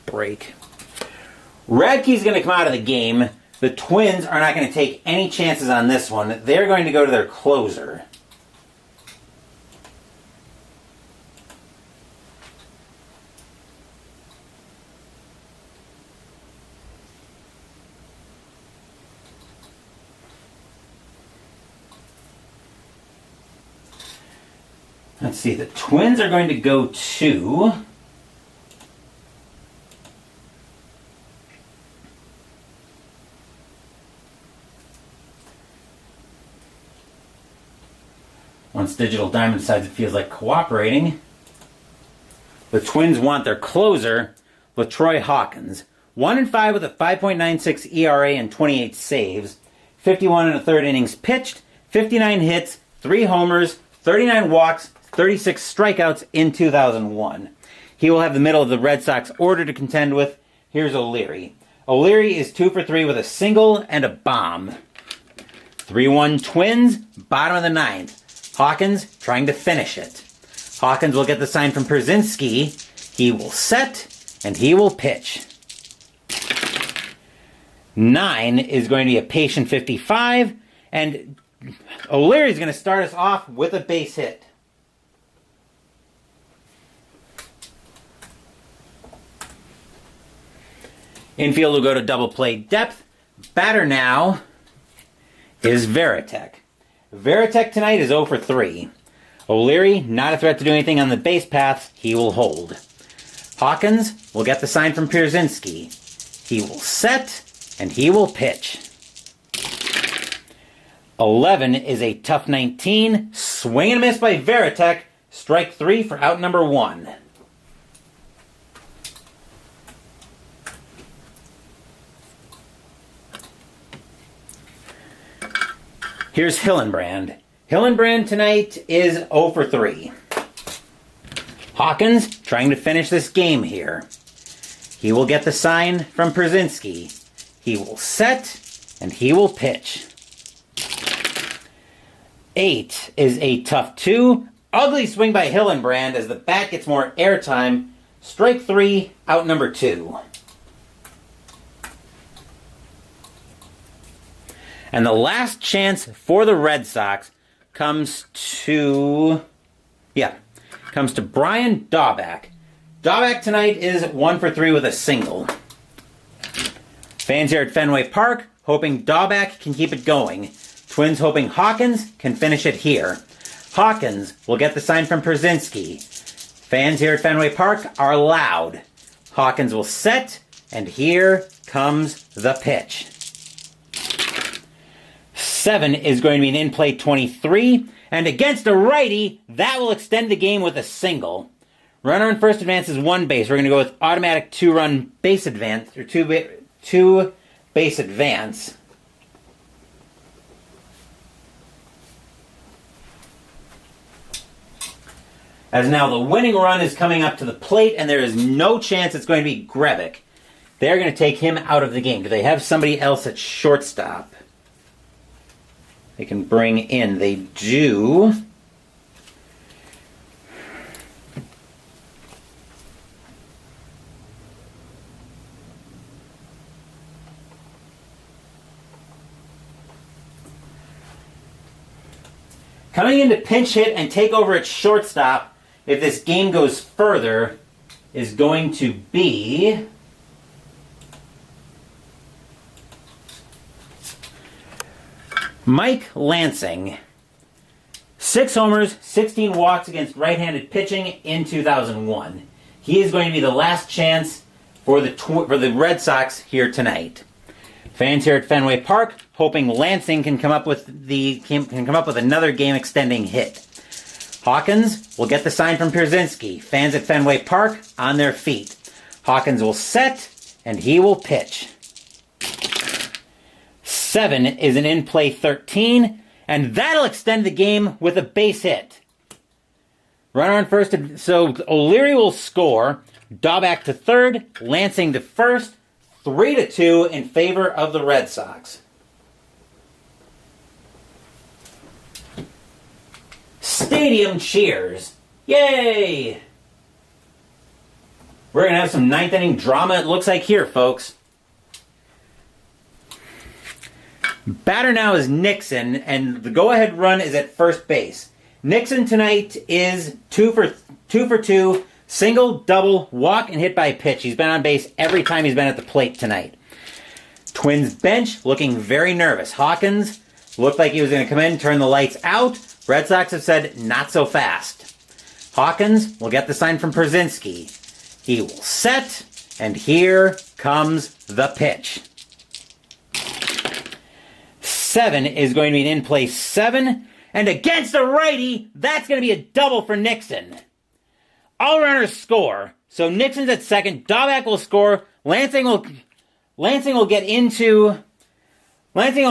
Break. Radke's going to come out of the game. The Twins are not going to take any chances on this one. They're going to go to their closer. Let's see, the Twins are going to go to... Once Digital Diamond decides it feels like cooperating, the Twins want their closer, LaTroy Hawkins. 1-5 with a 5.96 ERA and 28 saves. 51 1/3 innings pitched, 59 hits, 3 homers, 39 walks, 36 strikeouts in 2001. He will have the middle of the Red Sox order to contend with. Here's O'Leary. O'Leary is 2 for 3 with a single and a bomb. 3-1 Twins, bottom of the 9th. Hawkins trying to finish it. Hawkins will get the sign from Pierzynski. He will set, and he will pitch. 9 is going to be a patient 55, and O'Leary is going to start us off with a base hit. Infield will go to double play depth. Batter now is Veritek. Veritek tonight is 0 for 3. O'Leary, not a threat to do anything on the base paths. He will hold. Hawkins will get the sign from Pierzynski. He will set, and he will pitch. 11 is a tough 19. Swing and a miss by Veritek. Strike 3 for out number 1. Here's Hillenbrand. Hillenbrand tonight is 0 for 3. Hawkins trying to finish this game here. He will get the sign from Pierzynski. He will set, and he will pitch. 8 is a tough 2. Ugly swing by Hillenbrand as the bat gets more airtime. Strike 3, out number 2. And the last chance for the Red Sox comes to Brian Daubach. Daubach tonight is 1 for 3 with a single. Fans here at Fenway Park hoping Daubach can keep it going. Twins hoping Hawkins can finish it here. Hawkins will get the sign from Pierzynski. Fans here at Fenway Park are loud. Hawkins will set, and here comes the pitch. 7 is going to be an in-play 23, and against a righty, that will extend the game with a single. Runner on first advance is 1 base. We're going to go with automatic 2-run base advance, or 2 base advance. As now the winning run is coming up to the plate, and there is no chance it's going to be Grebick. They're going to take him out of the game. Do they have somebody else at shortstop they can bring in? They do. Coming in to pinch hit and take over at shortstop, if this game goes further, is going to be Mike Lansing. 6 homers, 16 walks against right-handed pitching in 2001. He is going to be the last chance for the Red Sox here tonight. Fans here at Fenway Park hoping Lansing can come up with another game-extending hit. Hawkins will get the sign from Pierzynski. Fans at Fenway Park on their feet. Hawkins will set, and he will pitch. 7 is an in-play 13, and that'll extend the game with a base hit. Runner on first, so O'Leary will score. Daubach to third, Lansing to first, 3-2 in favor of the Red Sox. Stadium cheers. Yay! We're going to have some ninth inning drama, it looks like here, folks. Batter now is Nixon, and the go-ahead run is at first base. Nixon tonight is 2 for 2, single, double, walk, and hit by a pitch. He's been on base every time he's been at the plate tonight. Twins bench looking very nervous. Hawkins looked like he was going to come in, turn the lights out. Red Sox have said not so fast. Hawkins will get the sign from Pierzynski. He will set, and here comes the pitch. 7 is going to be an in-play 7, and against a righty, that's going to be a double for Nixon. All runners score, so Nixon's at second, Daubach will score, Lansing will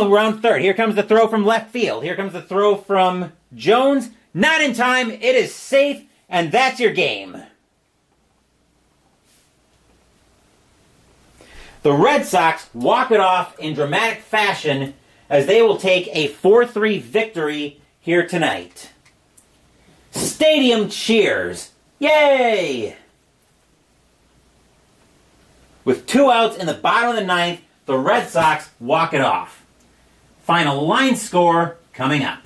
round third. Here comes the throw from left field. Here comes the throw from Jones. Not in time, it is safe, and that's your game. The Red Sox walk it off in dramatic fashion as they will take a 4-3 victory here tonight. Stadium cheers. Yay! With 2 outs in the bottom of the ninth, the Red Sox walk it off. Final line score coming up.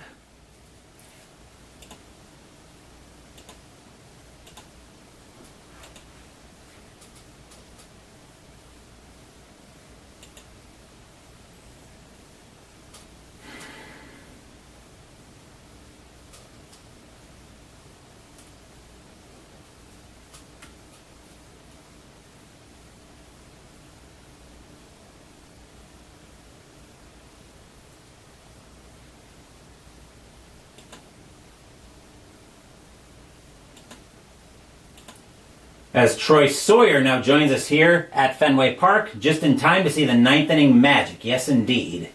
As Troy Sawyer now joins us here at Fenway Park, just in time to see the ninth inning magic. Yes, indeed.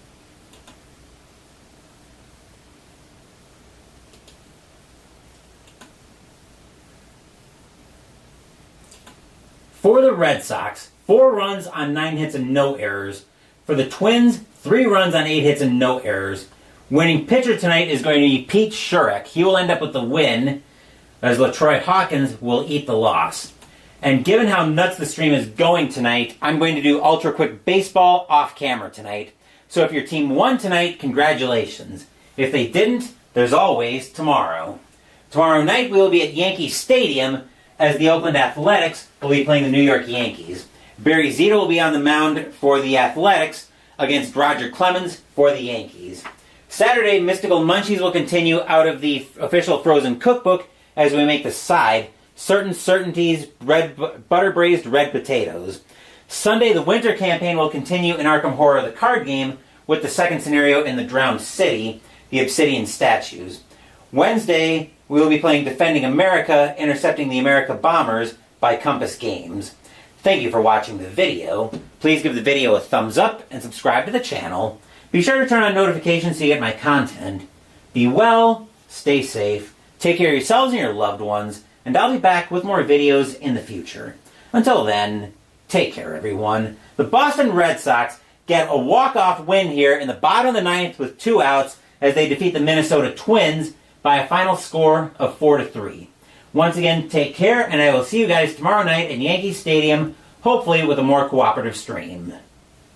For the Red Sox, 4 runs on 9 hits and no errors. For the Twins, 3 runs on 8 hits and no errors. Winning pitcher tonight is going to be Pete Shurek. He will end up with the win, as LaTroy Hawkins will eat the loss. And given how nuts the stream is going tonight, I'm going to do Ultra Quick Baseball off camera tonight. So if your team won tonight, congratulations. If they didn't, there's always tomorrow. Tomorrow night we will be at Yankee Stadium as the Oakland Athletics will be playing the New York Yankees. Barry Zito will be on the mound for the Athletics against Roger Clemens for the Yankees. Saturday, Mystical Munchies will continue out of the official Frozen Cookbook as we make the side Certain Certainties Butter Braised Red Potatoes. Sunday, the Winter Campaign will continue in Arkham Horror the card game with the second scenario in the Drowned City, the Obsidian Statues. Wednesday, we will be playing Defending America, Intercepting the America Bombers by Compass Games. Thank you for watching the video. Please give the video a thumbs up and subscribe to the channel. Be sure to turn on notifications so you get my content. Be well, stay safe, take care of yourselves and your loved ones, and I'll be back with more videos in the future. Until then, take care, everyone. The Boston Red Sox get a walk-off win here in the bottom of the ninth with 2 outs as they defeat the Minnesota Twins by a final score of 4-3. Once again, take care, and I will see you guys tomorrow night in Yankee Stadium, hopefully with a more cooperative stream.